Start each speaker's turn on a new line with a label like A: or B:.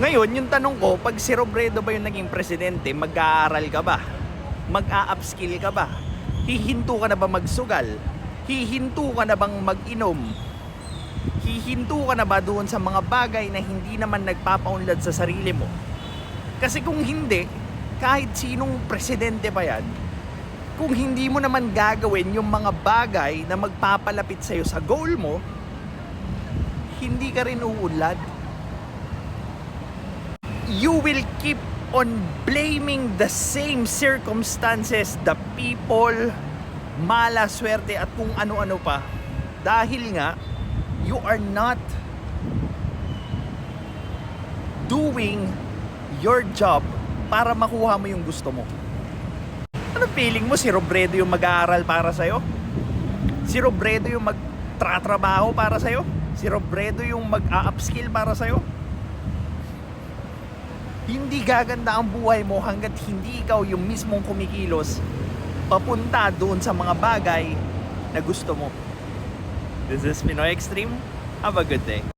A: Ngayon, yung tanong ko, pag si Robredo ba yung naging presidente, mag-aaral ka ba? Mag-a-upskill ka ba? Hihinto ka na ba magsugal? Hihinto ka na bang mag-inom? Hihinto ka na ba doon sa mga bagay na hindi naman nagpapaunlad sa sarili mo? Kasi kung hindi, kahit sinong presidente pa yan, kung hindi mo naman gagawin yung mga bagay na magpapalapit sa'yo sa goal mo, hindi ka rin uunlad. You will keep on blaming the same circumstances, the people, mala swerte at kung ano-ano pa. Dahil nga, you are not doing your job para makuha mo yung gusto mo. Ano feeling mo, si Robredo yung mag-aaral para sa'yo? Si Robredo yung magtratrabaho para sa'yo? Si Robredo yung mag-a-upskill para sa'yo? Hindi gaganda ang buhay mo hanggat hindi ikaw yung mismong kumikilos papunta doon sa mga bagay na gusto mo. This is Pinoy Extreme. Have a good day.